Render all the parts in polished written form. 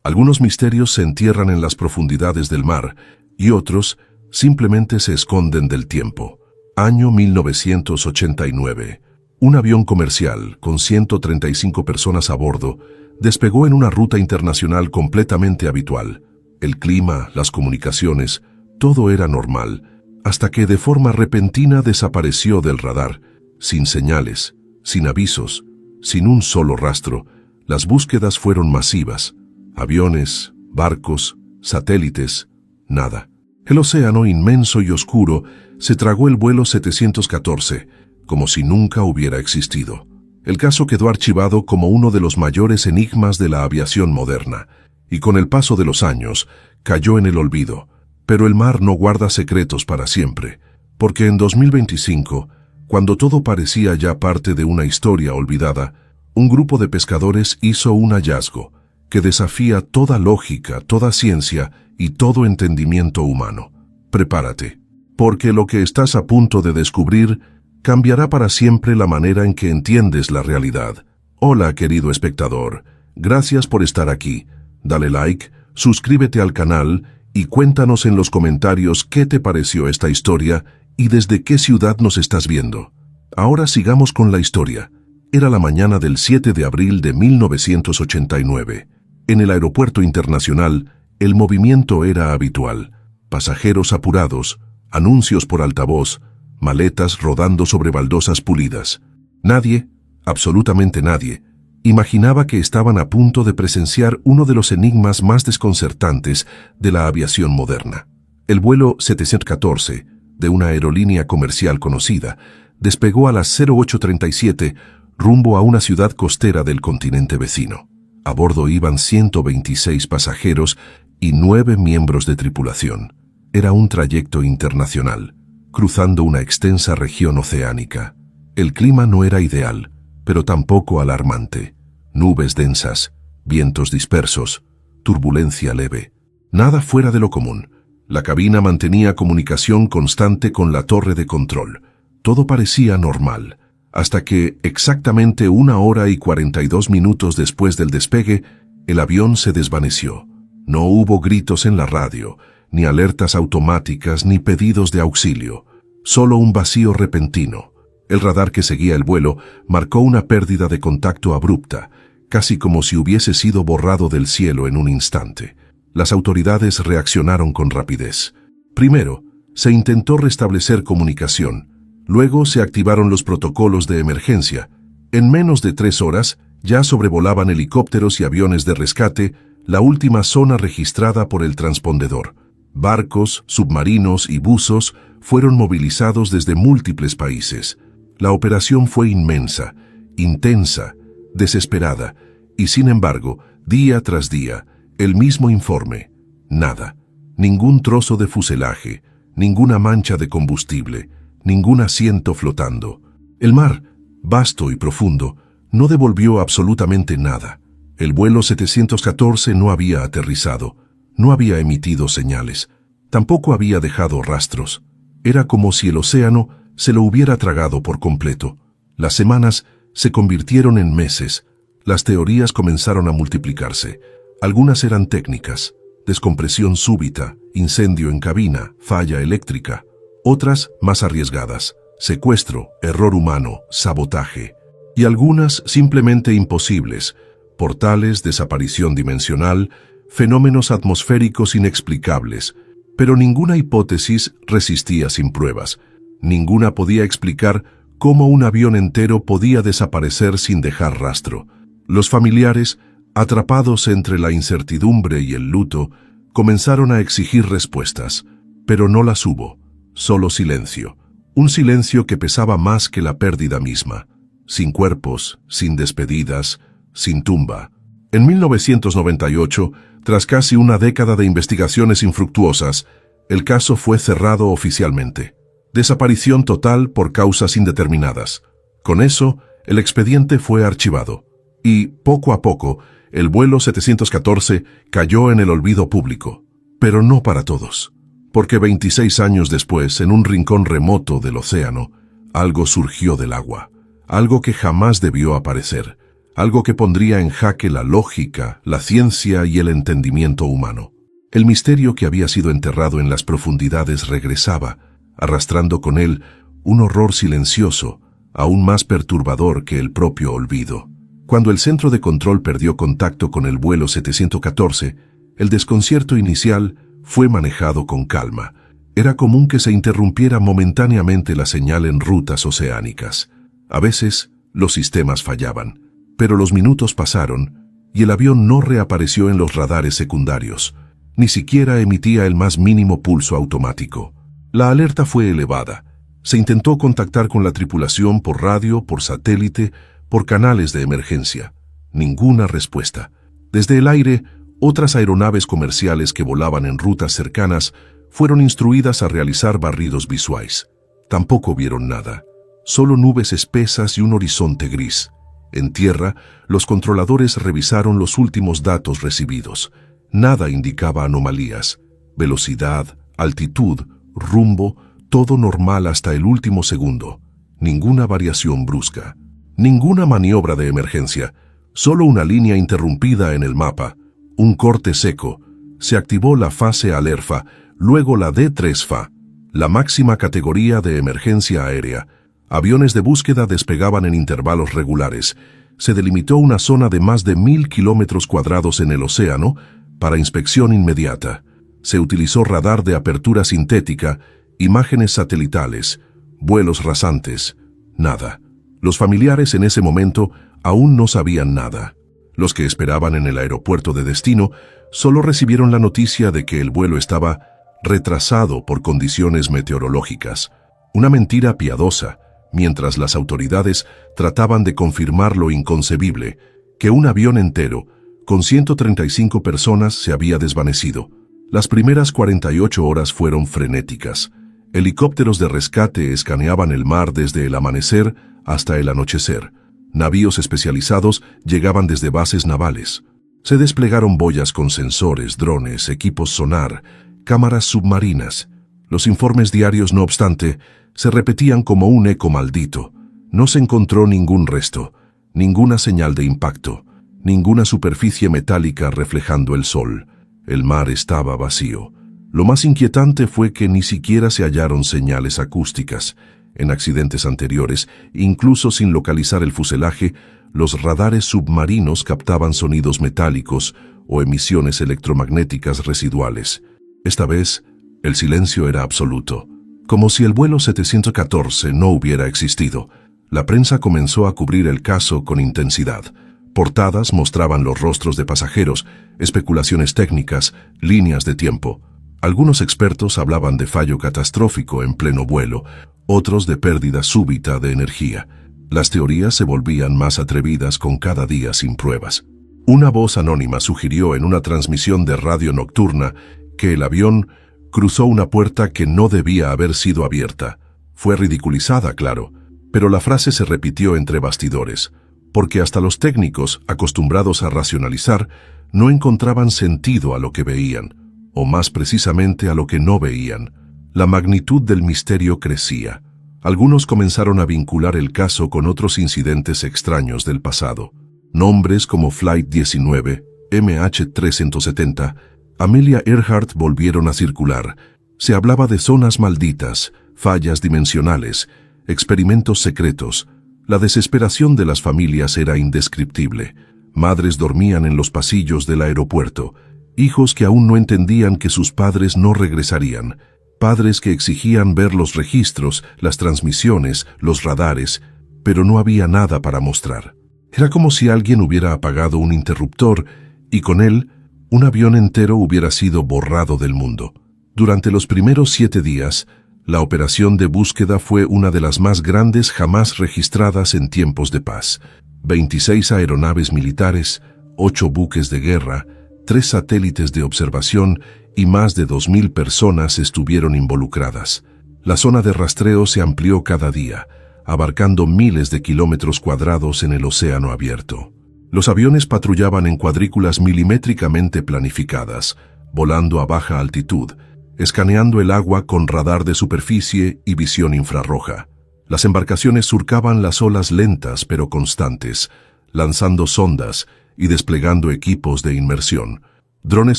Algunos misterios se entierran en las profundidades del mar y otros simplemente se esconden del tiempo. Año 1989. Un avión comercial con 135 personas a bordo despegó en una ruta internacional completamente habitual. El clima, las comunicaciones, todo era normal, hasta que de forma repentina desapareció del radar, sin señales, sin avisos, sin un solo rastro. Las búsquedas fueron masivas. Aviones, barcos, satélites, nada. El océano inmenso y oscuro se tragó el vuelo 714, como si nunca hubiera existido. El caso quedó archivado como uno de los mayores enigmas de la aviación moderna, y con el paso de los años cayó en el olvido. Pero el mar no guarda secretos para siempre, porque en 2025, cuando todo parecía ya parte de una historia olvidada, un grupo de pescadores hizo un hallazgo que desafía toda lógica, toda ciencia y todo entendimiento humano. Prepárate, porque lo que estás a punto de descubrir cambiará para siempre la manera en que entiendes la realidad. Hola, querido espectador, gracias por estar aquí. Dale like, suscríbete al canal y cuéntanos en los comentarios qué te pareció esta historia y desde qué ciudad nos estás viendo. Ahora sigamos con la historia. Era la mañana del 7 de abril de 1989. En el aeropuerto internacional, el movimiento era habitual. Pasajeros apurados, anuncios por altavoz, maletas rodando sobre baldosas pulidas. Nadie, absolutamente nadie, imaginaba que estaban a punto de presenciar uno de los enigmas más desconcertantes de la aviación moderna. El vuelo 714, de una aerolínea comercial conocida, despegó a las 08:37 rumbo a una ciudad costera del continente vecino. A bordo iban 126 pasajeros y 9 miembros de tripulación. Era un trayecto internacional, cruzando una extensa región oceánica. El clima no era ideal, pero tampoco alarmante. Nubes densas, vientos dispersos, turbulencia leve. Nada fuera de lo común. La cabina mantenía comunicación constante con la torre de control. Todo parecía normal, hasta que, exactamente 1 hora y 42 minutos después del despegue, el avión se desvaneció. No hubo gritos en la radio, ni alertas automáticas, ni pedidos de auxilio. Solo un vacío repentino. El radar que seguía el vuelo marcó una pérdida de contacto abrupta, casi como si hubiese sido borrado del cielo en un instante. Las autoridades reaccionaron con rapidez. Primero, se intentó restablecer comunicación. Luego se activaron los protocolos de emergencia. En menos de 3 horas, ya sobrevolaban helicópteros y aviones de rescate la última zona registrada por el transpondedor. Barcos, submarinos y buzos fueron movilizados desde múltiples países. La operación fue inmensa, intensa, desesperada, y sin embargo, día tras día, el mismo informe. Nada. Ningún trozo de fuselaje, ninguna mancha de combustible, ningún asiento flotando. El mar, vasto y profundo, no devolvió absolutamente nada. El vuelo 714 no había aterrizado, no había emitido señales, tampoco había dejado rastros. Era como si el océano se lo hubiera tragado por completo. Las semanas se convirtieron en meses. Las teorías comenzaron a multiplicarse. Algunas eran técnicas: descompresión súbita, incendio en cabina, falla eléctrica. Otras, más arriesgadas: secuestro, error humano, sabotaje. Y algunas simplemente imposibles: portales, desaparición dimensional, fenómenos atmosféricos inexplicables. Pero ninguna hipótesis resistía sin pruebas. Ninguna podía explicar cómo un avión entero podía desaparecer sin dejar rastro. Los familiares, atrapados entre la incertidumbre y el luto, comenzaron a exigir respuestas, pero no las hubo. Solo silencio. Un silencio que pesaba más que la pérdida misma. Sin cuerpos, sin despedidas, sin tumba. En 1998, tras casi una década de investigaciones infructuosas, el caso fue cerrado oficialmente. Desaparición total por causas indeterminadas. Con eso, el expediente fue archivado. Y, poco a poco, el vuelo 714 cayó en el olvido público. Pero no para todos. Porque 26 años después, en un rincón remoto del océano, algo surgió del agua. Algo que jamás debió aparecer. algo que pondría en jaque la lógica, la ciencia y el entendimiento humano. El misterio que había sido enterrado en las profundidades regresaba, arrastrando con él un horror silencioso, aún más perturbador que el propio olvido. Cuando el centro de control perdió contacto con el vuelo 714, el desconcierto inicial fue manejado con calma. Era común que se interrumpiera momentáneamente la señal en rutas oceánicas. A veces, los sistemas fallaban, pero los minutos pasaron y el avión no reapareció en los radares secundarios. Ni siquiera emitía el más mínimo pulso automático. La alerta fue elevada. Se intentó contactar con la tripulación por radio, por satélite, por canales de emergencia. Ninguna respuesta. Desde el aire, otras aeronaves comerciales que volaban en rutas cercanas fueron instruidas a realizar barridos visuales. Tampoco vieron nada. Solo nubes espesas y un horizonte gris. En tierra, los controladores revisaron los últimos datos recibidos. Nada indicaba anomalías. Velocidad, altitud, rumbo, todo normal hasta el último segundo. Ninguna variación brusca. Ninguna maniobra de emergencia. Solo una línea interrumpida en el mapa. Un corte seco. Se activó la fase alerfa, luego la D3FA, la máxima categoría de emergencia aérea. Aviones de búsqueda despegaban en intervalos regulares. Se delimitó una zona de más de 1000 kilómetros cuadrados en el océano para inspección inmediata. Se utilizó radar de apertura sintética, imágenes satelitales, vuelos rasantes. Nada. Los familiares en ese momento aún no sabían nada. Los que esperaban en el aeropuerto de destino solo recibieron la noticia de que el vuelo estaba retrasado por condiciones meteorológicas. Una mentira piadosa, mientras las autoridades trataban de confirmar lo inconcebible, que un avión entero, con 135 personas, se había desvanecido. Las primeras 48 horas fueron frenéticas. Helicópteros de rescate escaneaban el mar desde el amanecer hasta el anochecer. Navíos especializados llegaban desde bases navales. Se desplegaron boyas con sensores, drones, equipos sonar, cámaras submarinas. Los informes diarios, no obstante, se repetían como un eco maldito. No se encontró ningún resto, ninguna señal de impacto, ninguna superficie metálica reflejando el sol. El mar estaba vacío. Lo más inquietante fue que ni siquiera se hallaron señales acústicas. En accidentes anteriores, incluso sin localizar el fuselaje, los radares submarinos captaban sonidos metálicos o emisiones electromagnéticas residuales. Esta vez, el silencio era absoluto, como si el vuelo 714 no hubiera existido. La prensa comenzó a cubrir el caso con intensidad. Portadas mostraban los rostros de pasajeros, especulaciones técnicas, líneas de tiempo. Algunos expertos hablaban de fallo catastrófico en pleno vuelo, otros de pérdida súbita de energía. Las teorías se volvían más atrevidas con cada día sin pruebas. Una voz anónima sugirió en una transmisión de radio nocturna que el avión cruzó una puerta que no debía haber sido abierta. Fue ridiculizada, claro, pero la frase se repitió entre bastidores, porque hasta los técnicos, acostumbrados a racionalizar, no encontraban sentido a lo que veían, o más precisamente a lo que no veían. La magnitud del misterio crecía. Algunos comenzaron a vincular el caso con otros incidentes extraños del pasado. Nombres como Flight 19, MH370, Amelia Earhart volvieron a circular. Se hablaba de zonas malditas, fallas dimensionales, experimentos secretos. La desesperación de las familias era indescriptible. Madres dormían en los pasillos del aeropuerto, hijos que aún no entendían que sus padres no regresarían, padres que exigían ver los registros, las transmisiones, los radares, pero no había nada para mostrar. Era como si alguien hubiera apagado un interruptor y con él un avión entero hubiera sido borrado del mundo. Durante los primeros 7 días, la operación de búsqueda fue una de las más grandes jamás registradas en tiempos de paz. 26 aeronaves militares, 8 buques de guerra, 3 satélites de observación y más de 2000 personas estuvieron involucradas. La zona de rastreo se amplió cada día, abarcando miles de kilómetros cuadrados en el océano abierto. Los aviones patrullaban en cuadrículas milimétricamente planificadas, volando a baja altitud, escaneando el agua con radar de superficie y visión infrarroja. Las embarcaciones surcaban las olas lentas pero constantes, lanzando sondas y desplegando equipos de inmersión. Drones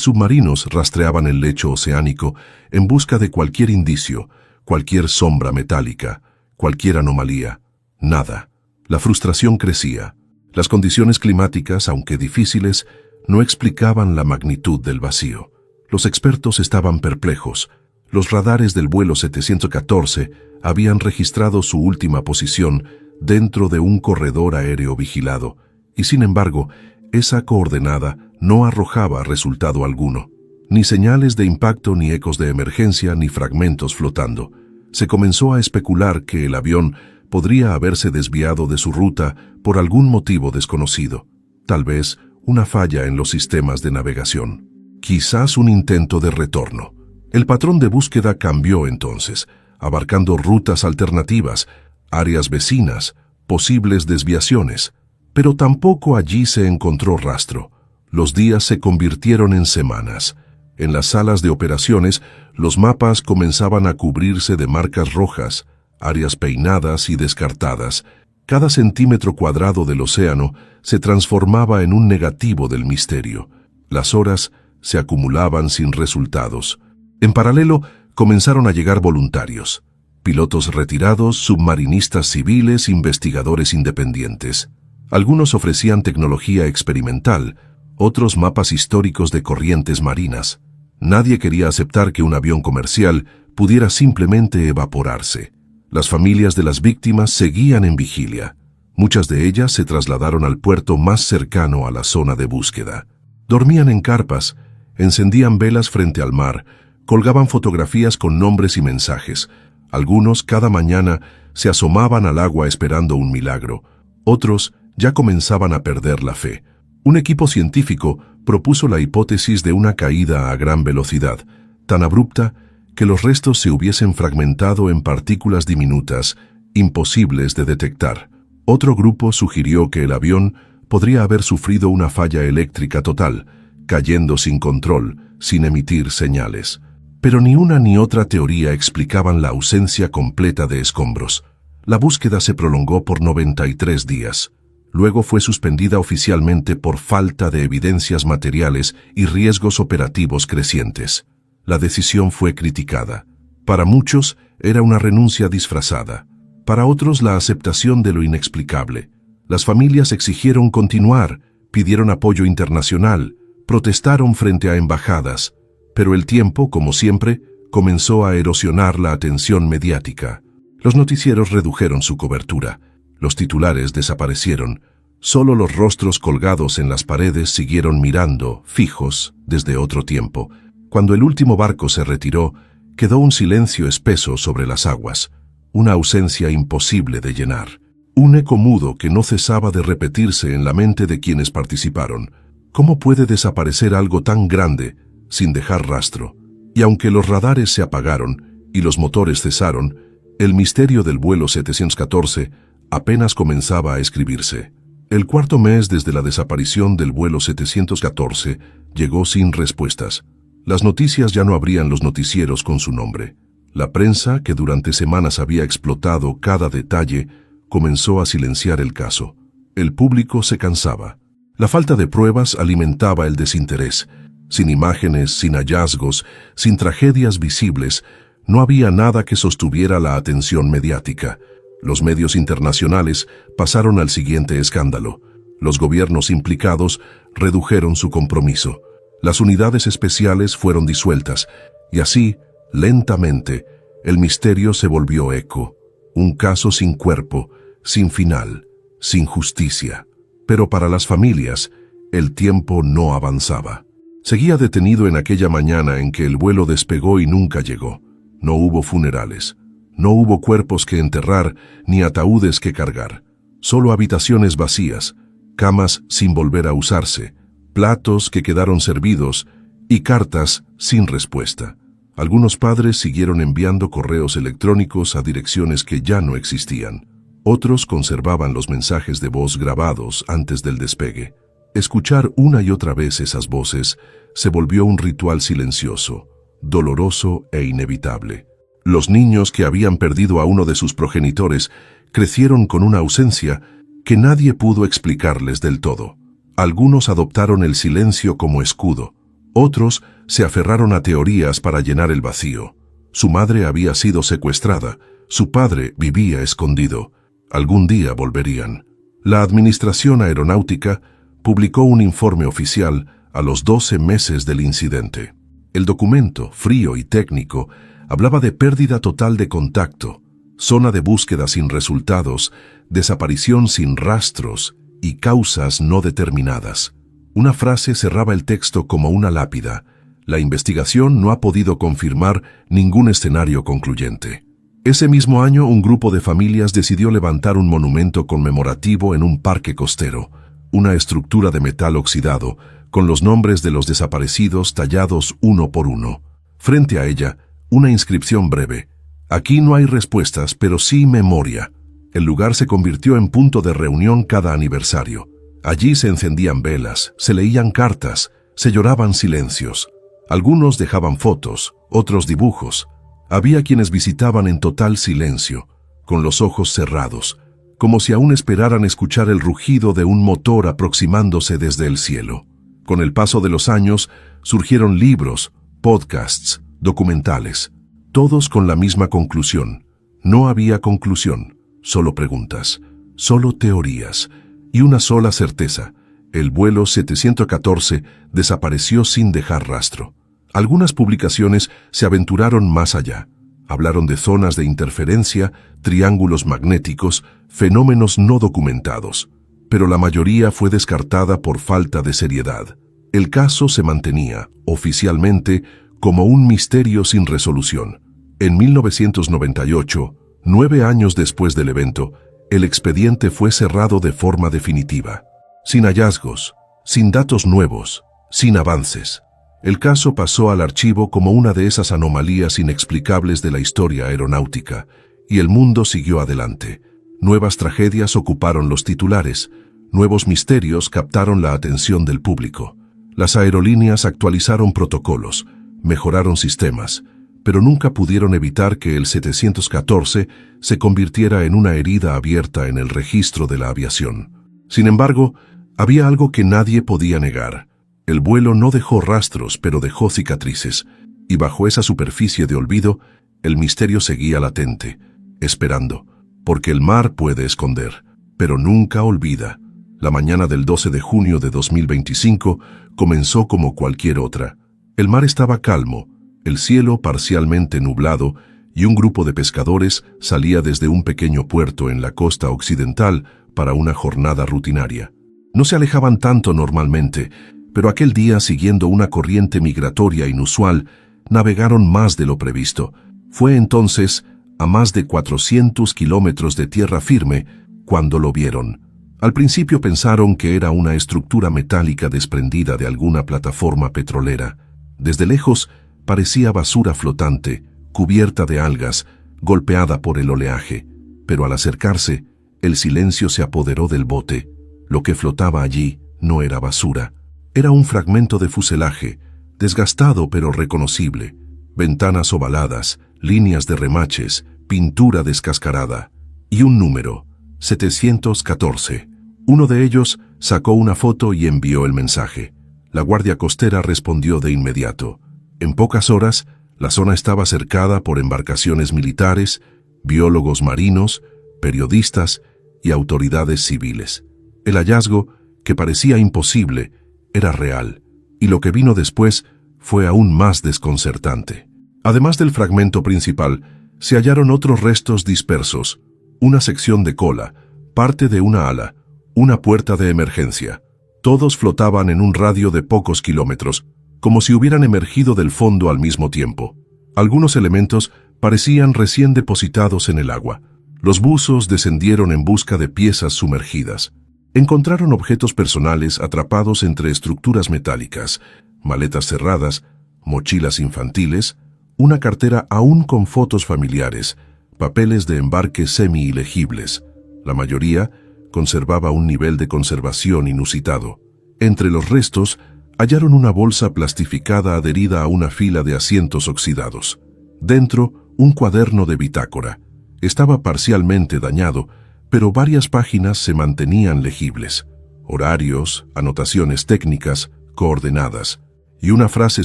submarinos rastreaban el lecho oceánico en busca de cualquier indicio, cualquier sombra metálica, cualquier anomalía. Nada. La frustración crecía. Las condiciones climáticas, aunque difíciles, no explicaban la magnitud del vacío. Los expertos estaban perplejos. Los radares del vuelo 714 habían registrado su última posición dentro de un corredor aéreo vigilado, y sin embargo, esa coordenada no arrojaba resultado alguno. Ni señales de impacto, ni ecos de emergencia, ni fragmentos flotando. Se comenzó a especular que el avión podría haberse desviado de su ruta por algún motivo desconocido. Tal vez una falla en los sistemas de navegación. Quizás un intento de retorno. El patrón de búsqueda cambió entonces, abarcando rutas alternativas, áreas vecinas, posibles desviaciones. Pero tampoco allí se encontró rastro. Los días se convirtieron en semanas. En las salas de operaciones, los mapas comenzaban a cubrirse de marcas rojas, áreas peinadas y descartadas. Cada centímetro cuadrado del océano se transformaba en un negativo del misterio. Las horas se acumulaban sin resultados. En paralelo, comenzaron a llegar voluntarios. Pilotos retirados, submarinistas civiles, investigadores independientes. Algunos ofrecían tecnología experimental, otros mapas históricos de corrientes marinas. Nadie quería aceptar que un avión comercial pudiera simplemente evaporarse. Las familias de las víctimas seguían en vigilia. Muchas de ellas se trasladaron al puerto más cercano a la zona de búsqueda. Dormían en carpas, encendían velas frente al mar, colgaban fotografías con nombres y mensajes. Algunos cada mañana se asomaban al agua esperando un milagro. Otros ya comenzaban a perder la fe. Un equipo científico propuso la hipótesis de una caída a gran velocidad, tan abrupta que los restos se hubiesen fragmentado en partículas diminutas, imposibles de detectar. Otro grupo sugirió que el avión podría haber sufrido una falla eléctrica total, cayendo sin control, sin emitir señales. Pero ni una ni otra teoría explicaban la ausencia completa de escombros. La búsqueda se prolongó por 93 días. Luego fue suspendida oficialmente por falta de evidencias materiales y riesgos operativos crecientes. La decisión fue criticada. Para muchos era una renuncia disfrazada. Para otros la aceptación de lo inexplicable. Las familias exigieron continuar, pidieron apoyo internacional, protestaron frente a embajadas. Pero el tiempo, como siempre, comenzó a erosionar la atención mediática. Los noticieros redujeron su cobertura. Los titulares desaparecieron. Solo los rostros colgados en las paredes siguieron mirando, fijos, desde otro tiempo. Cuando el último barco se retiró, quedó un silencio espeso sobre las aguas, una ausencia imposible de llenar. Un eco mudo que no cesaba de repetirse en la mente de quienes participaron. ¿Cómo puede desaparecer algo tan grande sin dejar rastro? Y aunque los radares se apagaron y los motores cesaron, el misterio del vuelo 714 apenas comenzaba a escribirse. El cuarto mes desde la desaparición del vuelo 714 llegó sin respuestas. Las noticias ya no abrían los noticieros con su nombre. La prensa, que durante semanas había explotado cada detalle, comenzó a silenciar el caso. El público se cansaba. La falta de pruebas alimentaba el desinterés. Sin imágenes, sin hallazgos, sin tragedias visibles, no había nada que sostuviera la atención mediática. Los medios internacionales pasaron al siguiente escándalo. Los gobiernos implicados redujeron su compromiso. Las unidades especiales fueron disueltas, y así, lentamente, el misterio se volvió eco. Un caso sin cuerpo, sin final, sin justicia. Pero para las familias, el tiempo no avanzaba. Seguía detenido en aquella mañana en que el vuelo despegó y nunca llegó. No hubo funerales. No hubo cuerpos que enterrar ni ataúdes que cargar. Solo habitaciones vacías, camas sin volver a usarse, platos que quedaron servidos y cartas sin respuesta. Algunos padres siguieron enviando correos electrónicos a direcciones que ya no existían. Otros conservaban los mensajes de voz grabados antes del despegue. Escuchar una y otra vez esas voces se volvió un ritual silencioso, doloroso e inevitable. Los niños que habían perdido a uno de sus progenitores crecieron con una ausencia que nadie pudo explicarles del todo. Algunos adoptaron el silencio como escudo, otros se aferraron a teorías para llenar el vacío. Su madre había sido secuestrada, su padre vivía escondido. Algún día volverían. La Administración Aeronáutica publicó un informe oficial a los 12 meses del incidente. El documento, frío y técnico, hablaba de pérdida total de contacto, zona de búsqueda sin resultados, desaparición sin rastros y causas no determinadas. Una frase cerraba el texto como una lápida. La investigación no ha podido confirmar ningún escenario concluyente. Ese mismo año, un grupo de familias decidió levantar un monumento conmemorativo en un parque costero, una estructura de metal oxidado, con los nombres de los desaparecidos tallados uno por uno. Frente a ella, una inscripción breve. Aquí no hay respuestas, pero sí memoria. El lugar se convirtió en punto de reunión cada aniversario. Allí se encendían velas, se leían cartas, se lloraban silencios. Algunos dejaban fotos, otros dibujos. Había quienes visitaban en total silencio, con los ojos cerrados, como si aún esperaran escuchar el rugido de un motor aproximándose desde el cielo. Con el paso de los años, surgieron libros, podcasts, documentales, todos con la misma conclusión. No había conclusión, solo preguntas, solo teorías, y una sola certeza: el vuelo 714 desapareció sin dejar rastro. Algunas publicaciones se aventuraron más allá. Hablaron de zonas de interferencia, triángulos magnéticos, fenómenos no documentados. Pero la mayoría fue descartada por falta de seriedad. El caso se mantenía, oficialmente, como un misterio sin resolución. En 1998, 9 años después del evento, el expediente fue cerrado de forma definitiva. Sin hallazgos, sin datos nuevos, sin avances. El caso pasó al archivo como una de esas anomalías inexplicables de la historia aeronáutica, y el mundo siguió adelante. Nuevas tragedias ocuparon los titulares, nuevos misterios captaron la atención del público. Las aerolíneas actualizaron protocolos, mejoraron sistemas, pero nunca pudieron evitar que el 714 se convirtiera en una herida abierta en el registro de la aviación. Sin embargo, había algo que nadie podía negar. El vuelo no dejó rastros, pero dejó cicatrices, y bajo esa superficie de olvido, el misterio seguía latente, esperando, porque el mar puede esconder, pero nunca olvida. La mañana del 12 de junio de 2025 comenzó como cualquier otra. El mar estaba calmo, el cielo parcialmente nublado, y un grupo de pescadores salía desde un pequeño puerto en la costa occidental para una jornada rutinaria. No se alejaban tanto normalmente, pero aquel día, siguiendo una corriente migratoria inusual, navegaron más de lo previsto. Fue entonces, a más de 400 kilómetros de tierra firme, cuando lo vieron. Al principio pensaron que era una estructura metálica desprendida de alguna plataforma petrolera. Desde lejos, parecía basura flotante, cubierta de algas, golpeada por el oleaje. Pero al acercarse, el silencio se apoderó del bote. Lo que flotaba allí no era basura. Era un fragmento de fuselaje, desgastado pero reconocible, ventanas ovaladas, líneas de remaches, pintura descascarada, y un número, 714. Uno de ellos sacó una foto y envió el mensaje. La Guardia Costera respondió de inmediato. En pocas horas, la zona estaba cercada por embarcaciones militares, biólogos marinos, periodistas y autoridades civiles. El hallazgo, que parecía imposible, era real, y lo que vino después fue aún más desconcertante. Además del fragmento principal, se hallaron otros restos dispersos, una sección de cola, parte de una ala, una puerta de emergencia. Todos flotaban en un radio de pocos kilómetros, como si hubieran emergido del fondo al mismo tiempo. Algunos elementos parecían recién depositados en el agua. Los buzos descendieron en busca de piezas sumergidas. Encontraron objetos personales atrapados entre estructuras metálicas, maletas cerradas, mochilas infantiles, una cartera aún con fotos familiares, papeles de embarque semi-ilegibles. La mayoría conservaba un nivel de conservación inusitado. Entre los restos, hallaron una bolsa plastificada adherida a una fila de asientos oxidados. Dentro, un cuaderno de bitácora. Estaba parcialmente dañado, pero varias páginas se mantenían legibles. Horarios, anotaciones técnicas, coordenadas, y una frase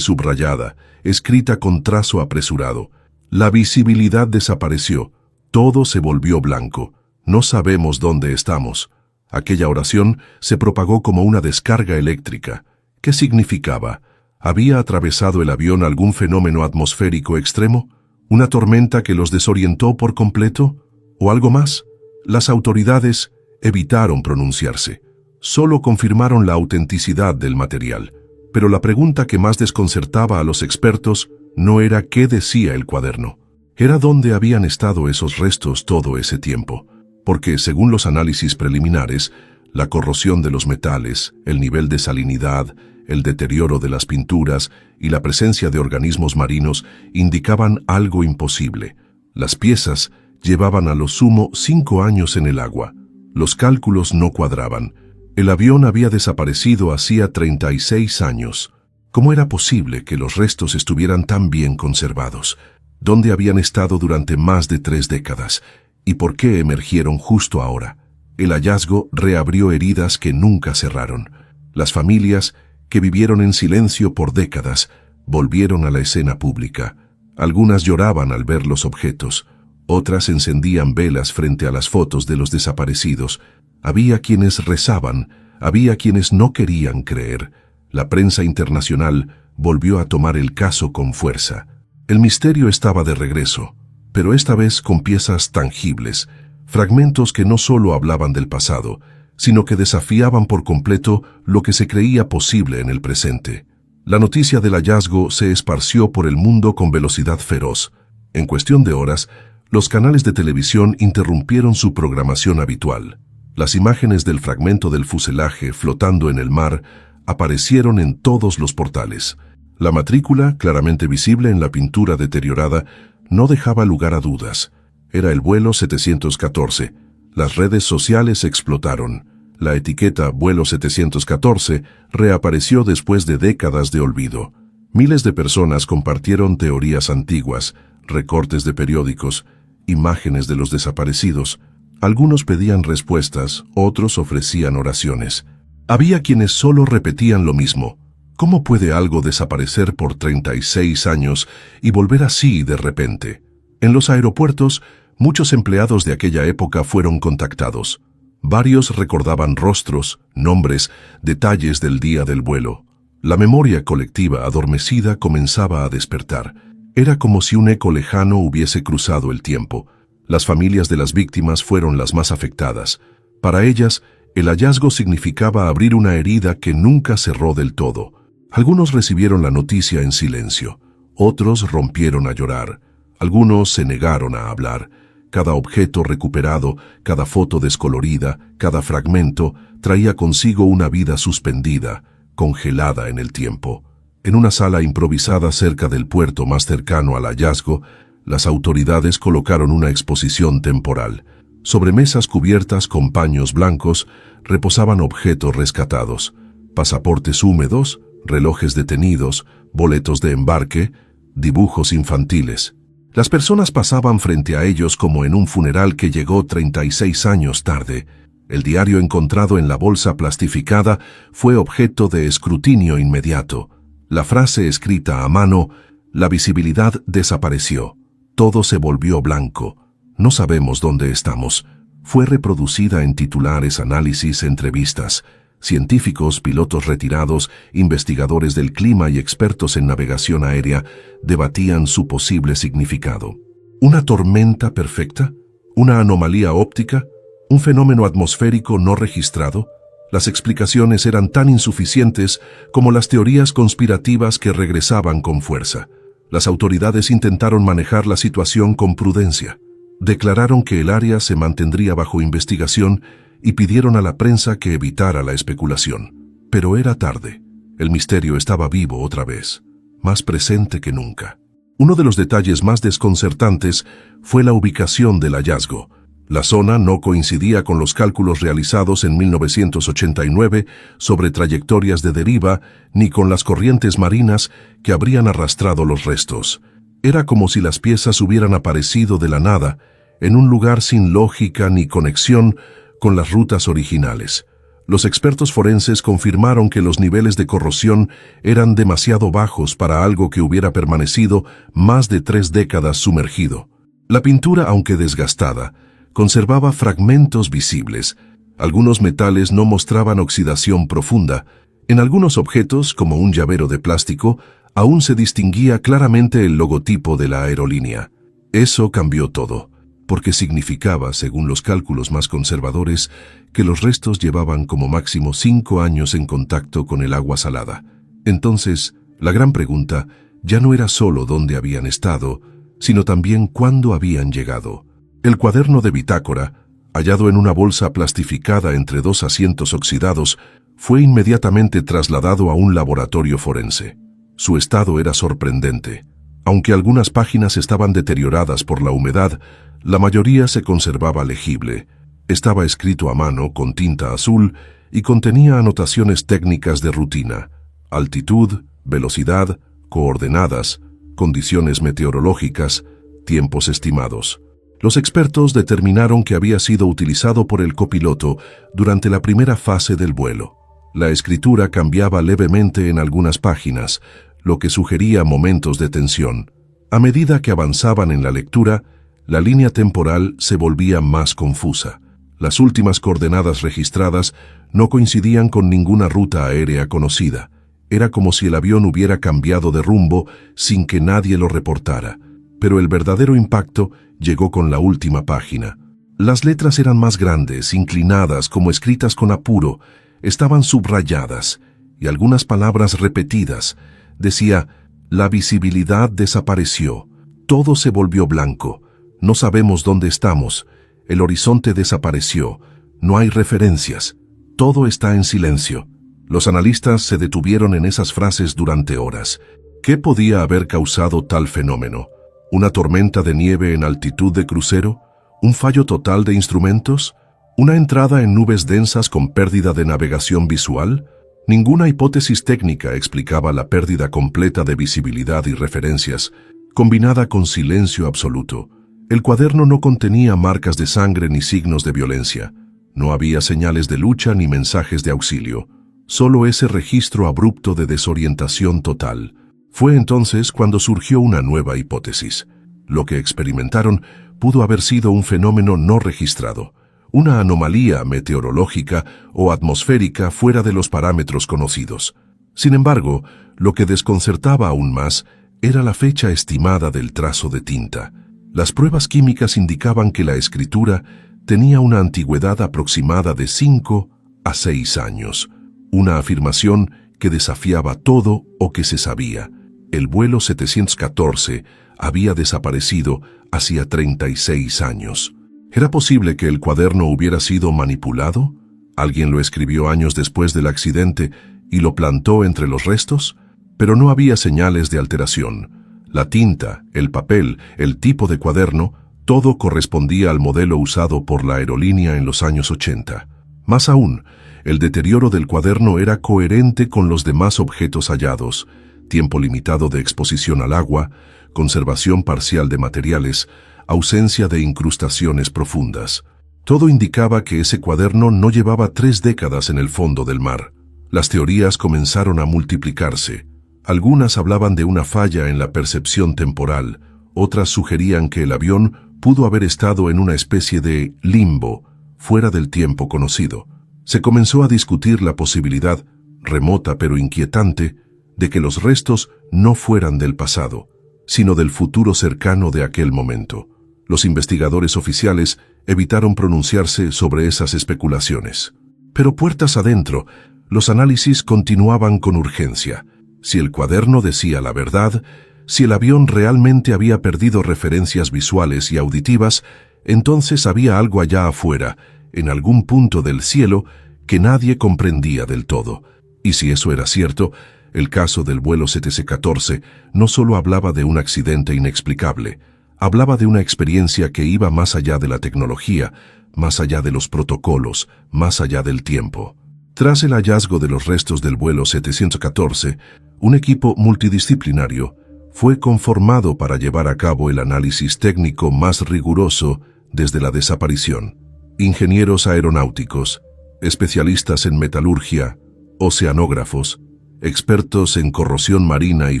subrayada, escrita con trazo apresurado. La visibilidad desapareció, todo se volvió blanco. No sabemos dónde estamos. Aquella oración se propagó como una descarga eléctrica. ¿Qué significaba? ¿Había atravesado el avión algún fenómeno atmosférico extremo? ¿Una tormenta que los desorientó por completo? ¿O algo más? Las autoridades evitaron pronunciarse. Solo confirmaron la autenticidad del material. Pero la pregunta que más desconcertaba a los expertos no era qué decía el cuaderno. Era dónde habían estado esos restos todo ese tiempo. Porque, según los análisis preliminares, la corrosión de los metales, el nivel de salinidad, el deterioro de las pinturas y la presencia de organismos marinos indicaban algo imposible. Las piezas llevaban a lo sumo 5 años en el agua. Los cálculos no cuadraban. El avión había desaparecido hacía 36 años. ¿Cómo era posible que los restos estuvieran tan bien conservados? ¿Dónde habían estado durante más de 3 décadas? ¿Y por qué emergieron justo ahora? El hallazgo reabrió heridas que nunca cerraron. Las familias, que vivieron en silencio por décadas, volvieron a la escena pública. Algunas lloraban al ver los objetos, otras encendían velas frente a las fotos de los desaparecidos. Había quienes rezaban, había quienes no querían creer. La prensa internacional volvió a tomar el caso con fuerza. El misterio estaba de regreso, pero esta vez con piezas tangibles, fragmentos que no solo hablaban del pasado, sino que desafiaban por completo lo que se creía posible en el presente. La noticia del hallazgo se esparció por el mundo con velocidad feroz. En cuestión de horas, los canales de televisión interrumpieron su programación habitual. Las imágenes del fragmento del fuselaje flotando en el mar aparecieron en todos los portales. La matrícula, claramente visible en la pintura deteriorada, no dejaba lugar a dudas. Era el vuelo 714. Las redes sociales explotaron. La etiqueta vuelo 714 reapareció después de décadas de olvido. Miles de personas compartieron teorías antiguas, recortes de periódicos, imágenes de los desaparecidos. Algunos pedían respuestas, otros ofrecían oraciones. Había quienes solo repetían lo mismo. ¿Cómo puede algo desaparecer por 36 años y volver así de repente? En los aeropuertos, muchos empleados de aquella época fueron contactados. Varios recordaban rostros, nombres, detalles del día del vuelo. La memoria colectiva adormecida comenzaba a despertar. Era como si un eco lejano hubiese cruzado el tiempo. Las familias de las víctimas fueron las más afectadas. Para ellas, el hallazgo significaba abrir una herida que nunca cerró del todo. Algunos recibieron la noticia en silencio. Otros rompieron a llorar. Algunos se negaron a hablar. Cada objeto recuperado, cada foto descolorida, cada fragmento, traía consigo una vida suspendida, congelada en el tiempo. En una sala improvisada cerca del puerto más cercano al hallazgo, las autoridades colocaron una exposición temporal. Sobre mesas cubiertas con paños blancos reposaban objetos rescatados, pasaportes húmedos, relojes detenidos, boletos de embarque, dibujos infantiles. Las personas pasaban frente a ellos como en un funeral que llegó 36 años tarde. El diario encontrado en la bolsa plastificada fue objeto de escrutinio inmediato. La frase escrita a mano, la visibilidad desapareció. Todo se volvió blanco. No sabemos dónde estamos. Fue reproducida en titulares, análisis, entrevistas. Científicos, pilotos retirados, investigadores del clima y expertos en navegación aérea debatían su posible significado. ¿Una tormenta perfecta? ¿Una anomalía óptica? ¿Un fenómeno atmosférico no registrado? Las explicaciones eran tan insuficientes como las teorías conspirativas que regresaban con fuerza. Las autoridades intentaron manejar la situación con prudencia. Declararon que el área se mantendría bajo investigación y pidieron a la prensa que evitara la especulación. Pero era tarde. El misterio estaba vivo otra vez, más presente que nunca. Uno de los detalles más desconcertantes fue la ubicación del hallazgo. La zona no coincidía con los cálculos realizados en 1989 sobre trayectorias de deriva ni con las corrientes marinas que habrían arrastrado los restos. Era como si las piezas hubieran aparecido de la nada, en un lugar sin lógica ni conexión con las rutas originales. Los expertos forenses confirmaron que los niveles de corrosión eran demasiado bajos para algo que hubiera permanecido más de 3 décadas sumergido. La pintura, aunque desgastada, conservaba fragmentos visibles. Algunos metales no mostraban oxidación profunda. En algunos objetos, como un llavero de plástico, aún se distinguía claramente el logotipo de la aerolínea. Eso cambió todo, porque significaba, según los cálculos más conservadores, que los restos llevaban como máximo 5 años en contacto con el agua salada. Entonces, la gran pregunta ya no era solo dónde habían estado, sino también cuándo habían llegado. El cuaderno de bitácora, hallado en una bolsa plastificada entre 2 asientos oxidados, fue inmediatamente trasladado a un laboratorio forense. Su estado era sorprendente. Aunque algunas páginas estaban deterioradas por la humedad, la mayoría se conservaba legible. Estaba escrito a mano con tinta azul y contenía anotaciones técnicas de rutina: altitud, velocidad, coordenadas, condiciones meteorológicas, tiempos estimados. Los expertos determinaron que había sido utilizado por el copiloto durante la primera fase del vuelo. La escritura cambiaba levemente en algunas páginas, lo que sugería momentos de tensión. A medida que avanzaban en la lectura, la línea temporal se volvía más confusa. Las últimas coordenadas registradas no coincidían con ninguna ruta aérea conocida. Era como si el avión hubiera cambiado de rumbo sin que nadie lo reportara. Pero el verdadero impacto llegó con la última página. Las letras eran más grandes, inclinadas, como escritas con apuro, estaban subrayadas, y algunas palabras repetidas. Decía: la visibilidad desapareció, todo se volvió blanco, no sabemos dónde estamos, el horizonte desapareció, no hay referencias, todo está en silencio. Los analistas se detuvieron en esas frases durante horas. ¿Qué podía haber causado tal fenómeno? ¿Una tormenta de nieve en altitud de crucero? ¿Un fallo total de instrumentos? ¿Una entrada en nubes densas con pérdida de navegación visual? Ninguna hipótesis técnica explicaba la pérdida completa de visibilidad y referencias, combinada con silencio absoluto. El cuaderno no contenía marcas de sangre ni signos de violencia. No había señales de lucha ni mensajes de auxilio. Solo ese registro abrupto de desorientación total. Fue entonces cuando surgió una nueva hipótesis. Lo que experimentaron pudo haber sido un fenómeno no registrado, una anomalía meteorológica o atmosférica fuera de los parámetros conocidos. Sin embargo, lo que desconcertaba aún más era la fecha estimada del trazo de tinta. Las pruebas químicas indicaban que la escritura tenía una antigüedad aproximada de 5 a 6 años, una afirmación que desafiaba todo o que se sabía. El vuelo 714 había desaparecido hacía 36 años. ¿Era posible que el cuaderno hubiera sido manipulado? ¿Alguien lo escribió años después del accidente y lo plantó entre los restos? Pero no había señales de alteración. La tinta, el papel, el tipo de cuaderno, todo correspondía al modelo usado por la aerolínea en los años 80. Más aún, el deterioro del cuaderno era coherente con los demás objetos hallados: tiempo limitado de exposición al agua, conservación parcial de materiales, ausencia de incrustaciones profundas. Todo indicaba que ese cuaderno no llevaba 3 décadas en el fondo del mar. Las teorías comenzaron a multiplicarse. Algunas hablaban de una falla en la percepción temporal, otras sugerían que el avión pudo haber estado en una especie de limbo, fuera del tiempo conocido. Se comenzó a discutir la posibilidad, remota pero inquietante, de que los restos no fueran del pasado, sino del futuro cercano de aquel momento. Los investigadores oficiales evitaron pronunciarse sobre esas especulaciones. Pero puertas adentro, los análisis continuaban con urgencia. Si el cuaderno decía la verdad, si el avión realmente había perdido referencias visuales y auditivas, entonces había algo allá afuera, en algún punto del cielo, que nadie comprendía del todo. Y si eso era cierto, el caso del vuelo 714 no solo hablaba de un accidente inexplicable, hablaba de una experiencia que iba más allá de la tecnología, más allá de los protocolos, más allá del tiempo. Tras el hallazgo de los restos del vuelo 714, un equipo multidisciplinario fue conformado para llevar a cabo el análisis técnico más riguroso desde la desaparición. Ingenieros aeronáuticos, especialistas en metalurgia, oceanógrafos, expertos en corrosión marina y